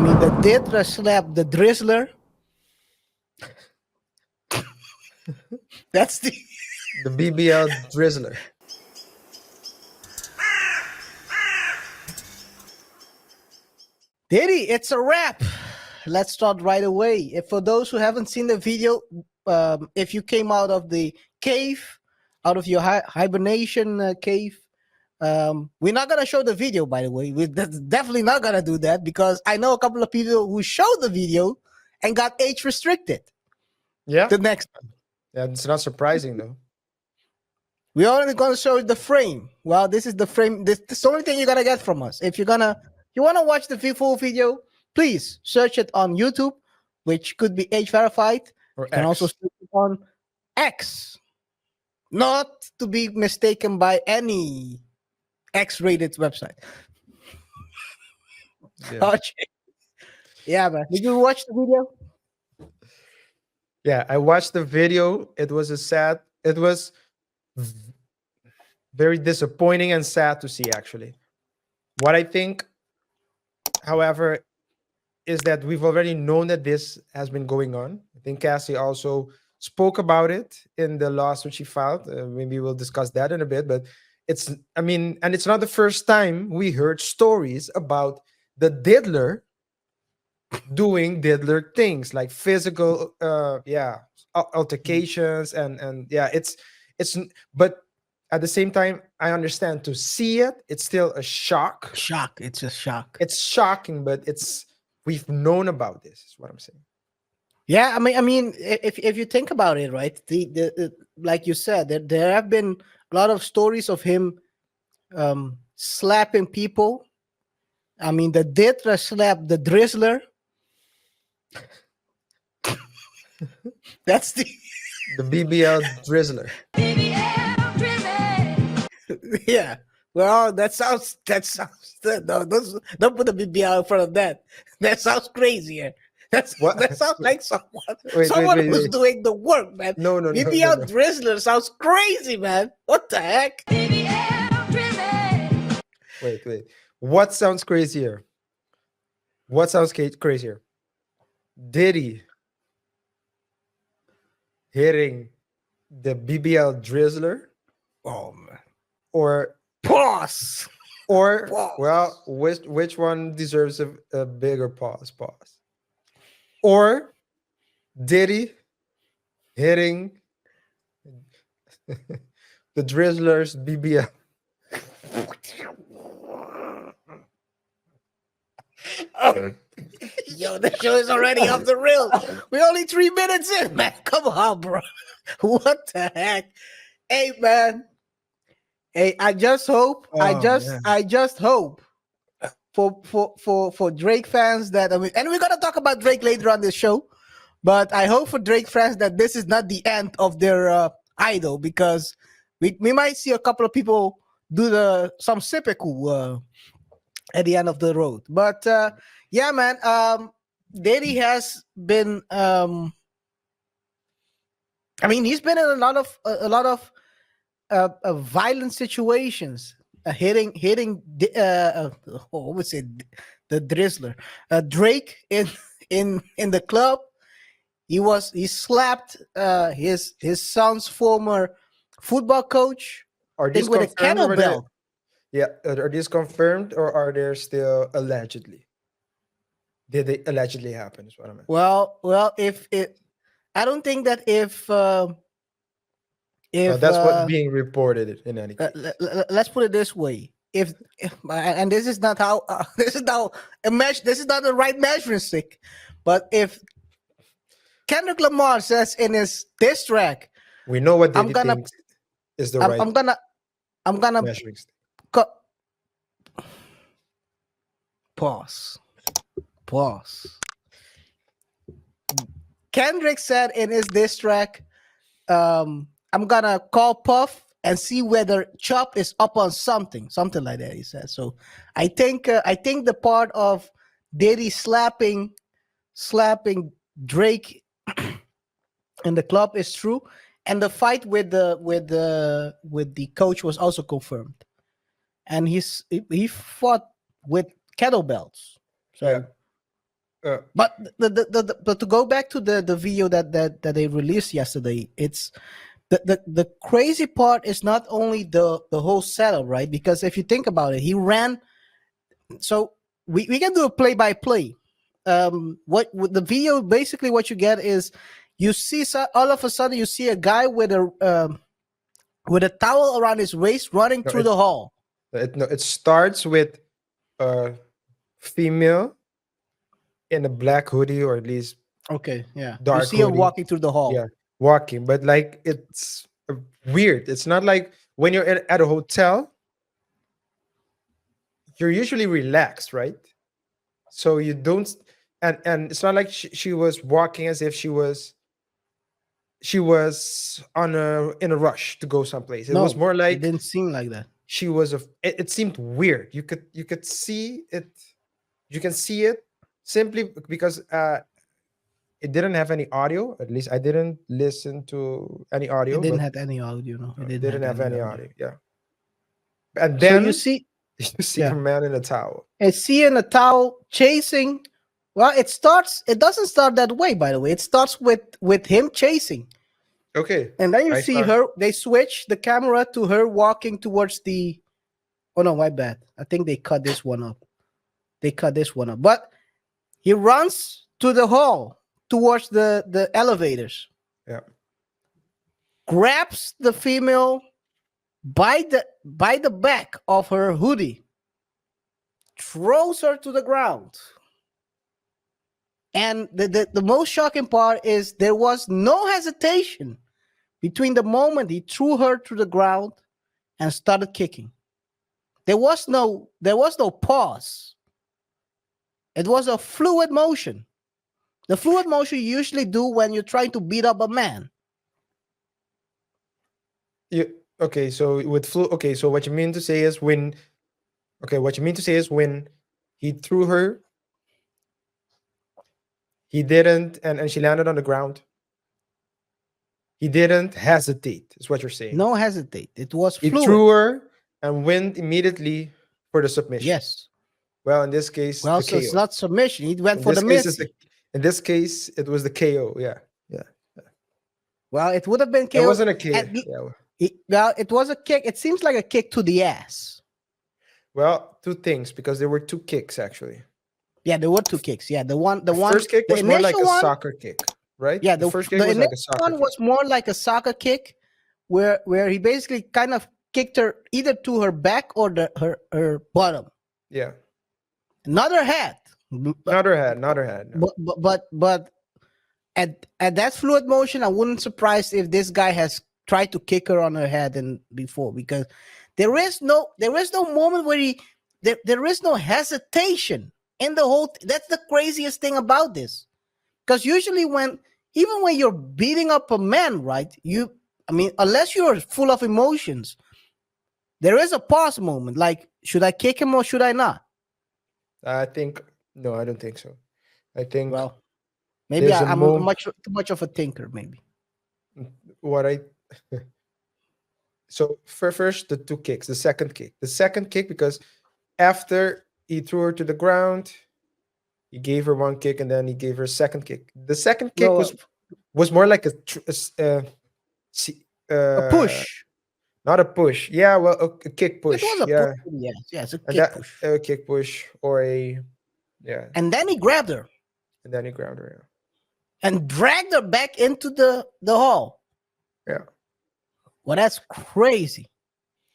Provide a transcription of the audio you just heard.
mean, the Didra slapped the Drizzler. That's the The BBL Drizzler. Diddy. It's a wrap. Let's start right away. If for those who haven't seen the video, if you came out of the cave, out of your hibernation cave, we're not gonna show the video. By the way, we're definitely not gonna do that because I know a couple of people who showed the video and got age restricted. Yeah. The next one. Yeah, it's not surprising though. We're only gonna show the frame. Well, this is the frame. This is the only thing you're gonna get from us. If you wanna watch the full video, please search it on YouTube, which could be age verified. Or You can also X. search it on X, not to be mistaken by any X-rated website. Yeah. Okay. Yeah, man. Did you watch the video? Yeah, I watched the video. It was very disappointing and sad to see, actually. What I think, however, is that we've already known that this has been going on. I think Cassie also spoke about it in the lawsuit she filed. Maybe we'll discuss that in a bit, but and it's not the first time we heard stories about the diddler doing diddler things like physical altercations and yeah, it's but at the same time I understand to see it's still a shock. Shock. It's a shock. It's shocking, but we've known about this, is what I'm saying. Yeah, I mean, if you think about it, right? The like you said, there have been a lot of stories of him slapping people. I mean, the Didra slapped the Drizzler. That's the BBL Drizzler. yeah. Well, that sounds no, don't put the BBL in front of that. That sounds crazier. That sounds like someone who's doing the work, man. No. BBL Drizzler sounds crazy, man. What the heck? Wait. What sounds crazier? What sounds crazier? Diddy hitting the BBL Drizzler? Oh man. Or pause. Or pause. Well, which one deserves a bigger pause? Pause. Or Diddy hitting the Drizzler's BBL. Yo, the show is already off the rails. We're only 3 minutes in, man. Come on, bro. What the heck? Hey, man. Hey, I just hope. I just hope for Drake fans that and we're gonna talk about Drake later on this show, but I hope for Drake fans that this is not the end of their idol, because we might see a couple of people do some seppuku at the end of the road. But yeah, man, Diddy has been I mean, he's been in a lot of violent situations, hitting what was it, the Drizzler, Drake in the club. He slapped his son's former football coach. Are these with a kettlebell? Yeah, are these confirmed or are they still allegedly? Did they allegedly happen? Is what I meant. Well, if it, I don't think that if that's what's being reported in any case. Let's put it this way: if and this is not how this is not the right measuring stick, but if Kendrick Lamar says in his diss track, we know what Diddy thinks is the right. I'm gonna measuring stick. Pause. Kendrick said in his diss track, I'm gonna call Puff and see whether Chop is up on something like that. He said. So I think the part of Diddy slapping Drake in the club is true, and the fight with the coach was also confirmed, and he fought with kettlebells. So But but to go back to the video that they released yesterday, it's the crazy part is not only the whole setup, right? Because if you think about it, he ran. So we can do a play by play. What with the video, basically what you get is you see all of a sudden you see a guy with a towel around his waist running No, through the hall. it starts with a female in a black hoodie, or at least Okay, yeah. You dark see her hoodie. walking through the hall. Yeah, walking, but like it's weird. It's not like when you're at a hotel, you're usually relaxed, right? So you don't, and it's not like she was walking as if she was on in a rush to go someplace. It was No, more it like didn't seem like that. she was it seemed weird. You could see it. You can see it simply because it didn't have any audio. At least I didn't listen to any audio, It didn't but have any audio. No, it it didn't didn't have have any any audio. audio. Yeah, and So you then see, you see a yeah, man in a towel. and seeing a towel chasing. Well, it starts. It doesn't start that way, by the way. It starts with him chasing, Okay, and then you I see start. her. They switch the camera to her walking towards the. Oh no, my bad. I think they cut this one up. They cut this one up, but he runs to the hall towards the elevators. Yeah, Grabs the female by the back of her hoodie, throws her to the ground. And the most shocking part is there was no hesitation between the moment he threw her to the ground and started kicking. There was no pause. It was a fluid motion. The fluid motion you usually do when you're trying to beat up a man. okay. So with flu. Okay, so what you mean to say is when. Okay, what you mean to say is when he threw her, he didn't, and she landed on the ground. He didn't hesitate, is what you're saying. No hesitate. It was He fluid. threw her and went immediately for the submission. Yes. Well, in this case, Well, the so it's KO. not submission. He went In for this the case, miss. in this case, it was the KO. Yeah, yeah. Well, it would have been It KO. wasn't a KO. Yeah. Well, it was a kick. It seems like a kick to the ass. Well, two things, because there were two kicks actually. Yeah, there were two kicks. Yeah, the First kick the was more like initial a one, soccer kick, right? yeah, the first kick the was like a initial soccer one kick. was more like a soccer kick, where he basically kind of kicked her either to her back or her bottom. Yeah. Not her head. Not her head. No. But at that fluid motion, I wouldn't surprise if this guy has tried to kick her on her head and before, because there is no moment where there is no hesitation in the whole. That's the craziest thing about this, because usually even when you're beating up a man, right? Unless you're full of emotions, there is a pause moment. Like, should I kick him or should I not? I think no. I don't think so. I think Well, maybe there's a I'm moment. too much of a thinker. Maybe. What I So for first the two kicks, the second kick, because after he threw her to the ground, he gave her one kick and then he gave her a second kick. The second kick No, was more like a push. not a push. Yeah, well, a kick push. It was a Yeah, push. Yes, yes, a and kick push. a kick push or a yeah, And then he grabbed her and then he ground her. and dragged her back into the hall. Yeah. Well, that's crazy.